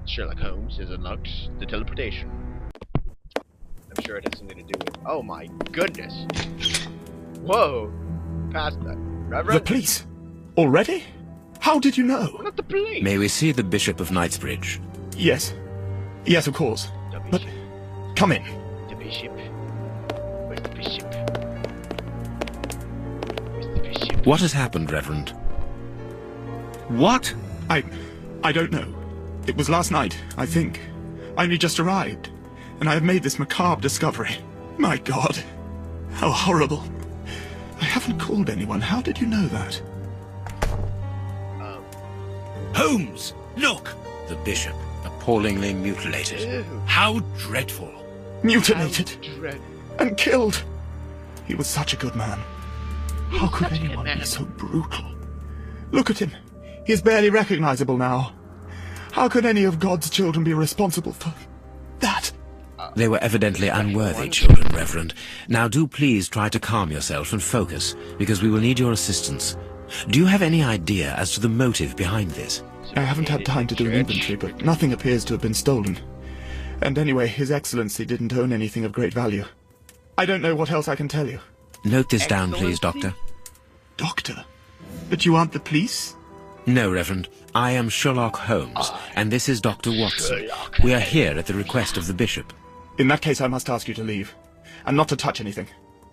Sherlock Holmes has unlocked the teleportation. I'm sure it has something to do with... Oh my goodness! Whoa! Past that. Reverend? The police? Already? How did you know? Not the police! May we see the Bishop of Knightsbridge? Yes. Yes, of course. But come in. The bishop. Where's the bishop? Where's the bishop? What has happened, Reverend? What? I don't know. It was last night, I think. I only just arrived, and I have made this macabre discovery. My God. How horrible. I haven't called anyone. How did you know that? Holmes! Look! The Bishop, appallingly mutilated. Ew. How dreadful! Mutilated. How dread- And killed. He was such a good man. How could such a good anyone man. be so brutal? Look at him. He is barely recognizable now. How could any of God's children be responsible for that? They were evidently unworthy children, Reverend. Now do please try to calm yourself and focus, because we will need your assistance. Do you have any idea as to the motive behind this? I haven't had time to do an inventory, but nothing appears to have been stolen. And anyway, His Excellency didn't own anything of great value. I don't know what else I can tell you. Note this down, please, Doctor. Doctor? But you aren't the police? No, Reverend. I am Sherlock Holmes, and this is Dr. Watson. We are here at the request of the Bishop. In that case, I must ask you to leave, and not to touch anything.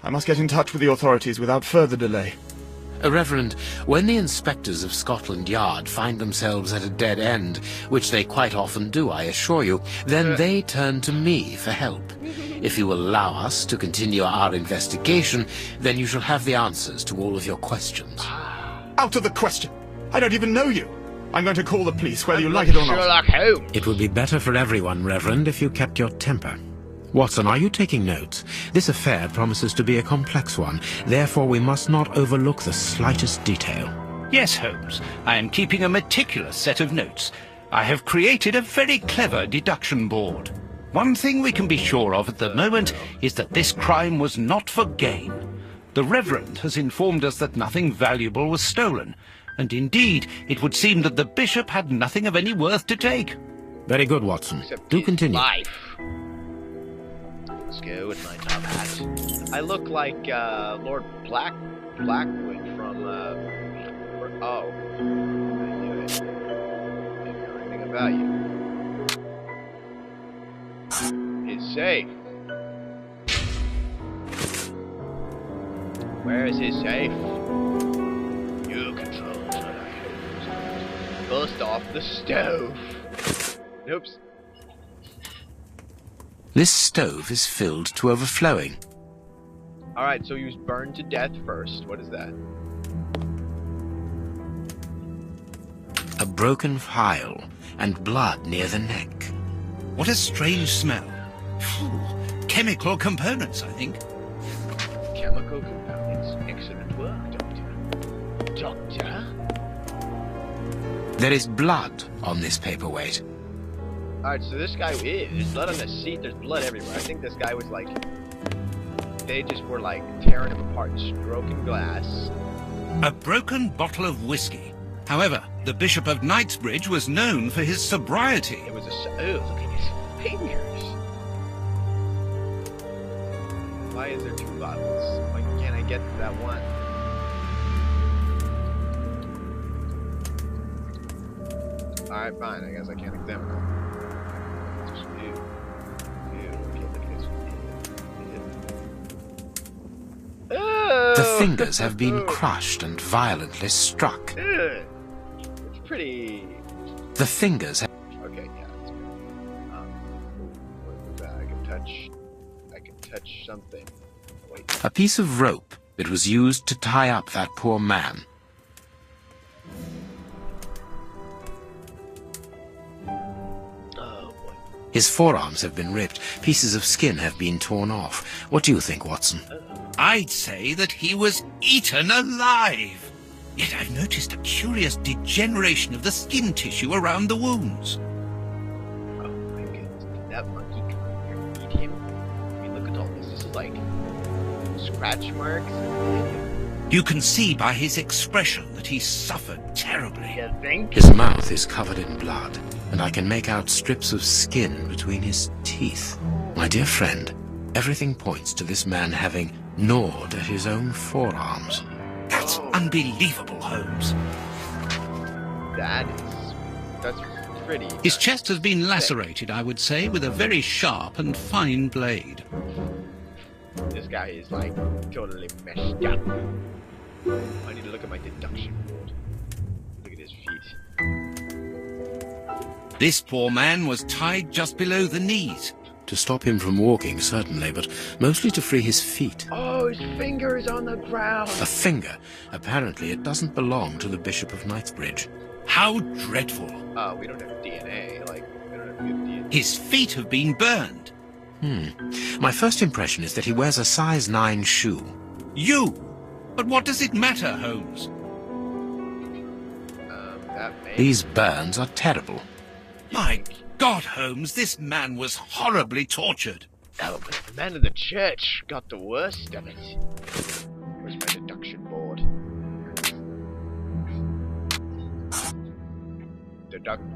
I must get in touch with the authorities without further delay. Reverend, when the inspectors of Scotland Yard find themselves at a dead end, which they quite often do, I assure you, then they turn to me for help. If you will allow us to continue our investigation, then you shall have the answers to all of your questions. Out of the question! I don't even know you! I'm going to call the police, whether you like it or not. Sherlock Holmes! It would be better for everyone, Reverend, if you kept your temper. Watson, are you taking notes? This affair promises to be a complex one, therefore we must not overlook the slightest detail. Yes, Holmes. I am keeping a meticulous set of notes. I have created a very clever deduction board. One thing we can be sure of at the moment is that this crime was not for gain. The Reverend has informed us that nothing valuable was stolen, and indeed it would seem that the Bishop had nothing of any worth to take. Very good, Watson. Except Do his continue. life. Let's go with my top hat. I look like Lord Blackwood from oh, I knew it. Didn't know anything about you. His safe. Where is his safe? You control Sherlock Holmes. Bust off the stove. Oops. This stove is filled to overflowing. Alright, so he was burned to death first. What is that? A broken phial and blood near the neck. What a strange smell. Phew. Chemical components, I think. Chemical components. Excellent work, Doctor. Doctor? There is blood on this paperweight. Alright, so this guy, there's blood on the seat, there's blood everywhere. I think this guy was like, they just were like tearing him apart, stroking glass. A broken bottle of whiskey. However, the Bishop of Knightsbridge was known for his sobriety. It was oh, look at his fingers. Why is there two bottles? Why can't I get to that one? Alright, fine, I guess I can't examine it. The fingers have been crushed and violently struck. It's pretty. The fingers have... Okay, yeah, that's good. What was that? I can touch something. Wait. A piece of rope that was used to tie up that poor man. Oh boy. His forearms have been ripped. Pieces of skin have been torn off. What do you think, Watson? I'd say that he was eaten alive. Yet I've noticed a curious degeneration of the skin tissue around the wounds. Oh my goodness. Did that monkey come here and eat him? I mean, look at all this. This is like scratch marks. You can see by his expression that he suffered terribly. You think? His mouth is covered in blood. and I can make out strips of skin between his teeth. My dear friend, everything points to this man having gnawed at his own forearms. That's unbelievable, Holmes. That's pretty. His chest has been lacerated, I would say, with a very sharp and fine blade. This guy is like totally messed up. I need to look at my deduction board. Look at his feet. This poor man was tied just below the knees. To stop him from walking, certainly, but mostly to free his feet. Oh, his finger is on the ground. A finger. Apparently it doesn't belong to the Bishop of Knightsbridge. How dreadful. We don't have DNA. Like, we don't have good DNA. His feet have been burned. My first impression is that he wears a size 9 shoe. You! But what does it matter, Holmes? That may... These burns are terrible. My God, Holmes, this man was horribly tortured. Oh, but the man of the church got the worst of it. Where's my deduction board?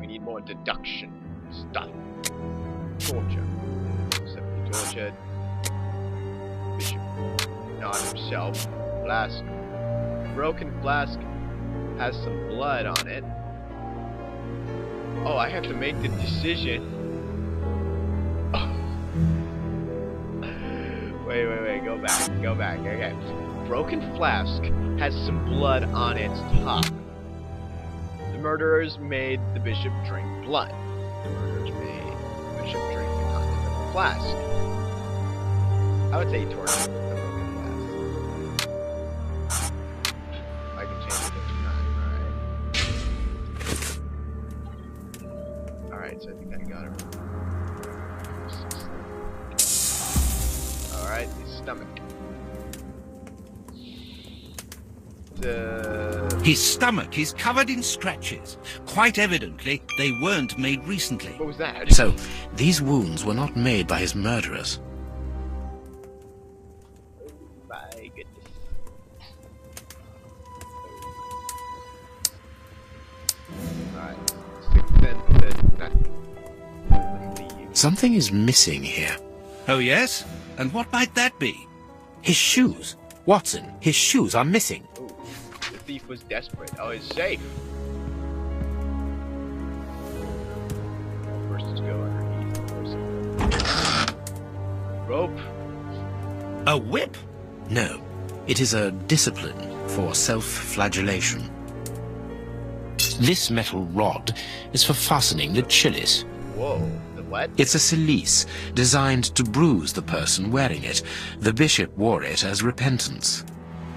We need more deduction stuff. Torture. 70 tortured. Bishop. Not himself. Flask. Broken flask has some blood on it. Oh, I have to make the decision. Oh. Wait, go back, okay. Broken flask has some blood on its top. The murderers made the bishop drink blood. The murderers made the bishop drink the contents of the flask. I would say he tortured the broken flask. I can change it if not, alright, so I think I got it. Alright, his stomach. His stomach is covered in scratches. Quite evidently, they weren't made recently. What was that? So, these wounds were not made by his murderers. My goodness. Alright. 6 cents to nothing. Something is missing here. Oh, yes? And what might that be? His shoes. Watson, his shoes are missing. Ooh, the thief was desperate. Oh, it's safe. First, let's go underneath. Rope. A whip? No, it is a discipline for self-flagellation. This metal rod is for fastening the chilies. Whoa, the what? It's a cilice designed to bruise the person wearing it. The bishop wore it as repentance.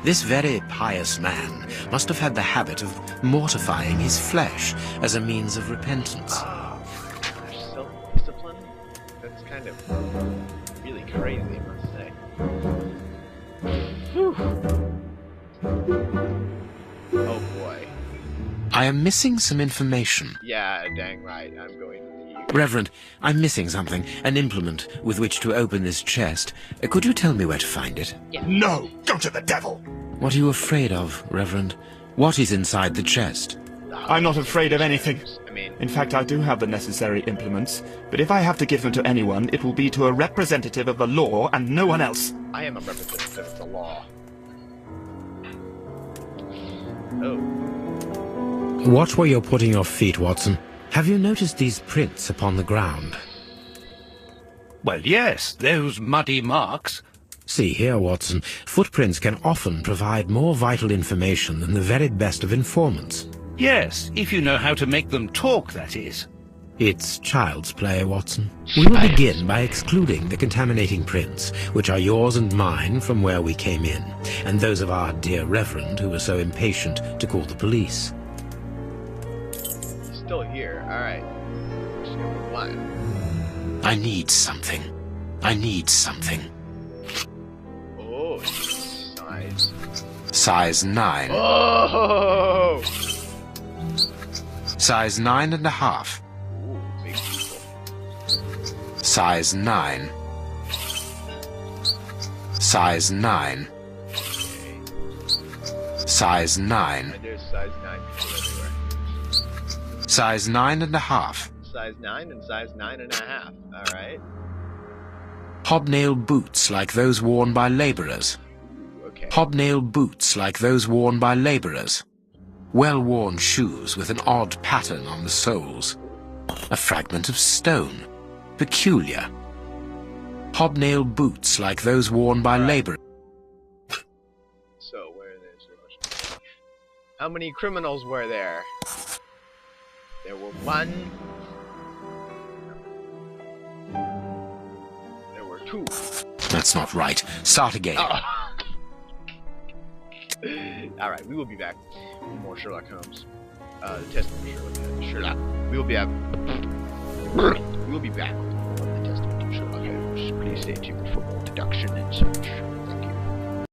This very pious man must have had the habit of mortifying his flesh as a means of repentance. Ah, self-discipline? That's kind of really crazy, I must say. Whew. Oh boy. I am missing some information. Yeah, dang right. I'm going to need... Reverend, I'm missing something, an implement with which to open this chest. Could you tell me where to find it? Yeah. No! Go to the devil! What are you afraid of, Reverend? What is inside the chest? I'm not afraid of anything. I mean, In fact, I do have the necessary implements, but if I have to give them to anyone, it will be to a representative of the law and no one else. I am a representative of the law. Oh. Watch where you're putting your feet, Watson. Have you noticed these prints upon the ground? Well, yes, those muddy marks. See here, Watson. Footprints can often provide more vital information than the very best of informants. Yes, if you know how to make them talk, that is. It's child's play, Watson. We will begin by excluding the contaminating prints, which are yours and mine from where we came in, and those of our dear Reverend who was so impatient to call the police. He's still here. Alright. Just number 1. I need something. I need something. Oh, size. Size 9. Oh! Size 9.5. Ooh, big people. Size 9. Size 9. Okay. Size 9. And there's size 9 people everywhere. Size 9.5. Size size 9, and size 9.5. Alright. Hobnail boots like those worn by labourers. Okay. Hobnail boots like those worn by labourers. Well-worn shoes with an odd pattern on the soles. A fragment of stone. Peculiar. Hobnail boots like those worn by labourers. So, where there's how many criminals were there? There were 1. There were 2. That's not right. Start again. Oh. Alright, we will be back with more Sherlock Holmes. The Testament of Sherlock. We will be back. We will be back with more of the Testament of Sherlock Holmes. Please stay tuned for more deduction and such.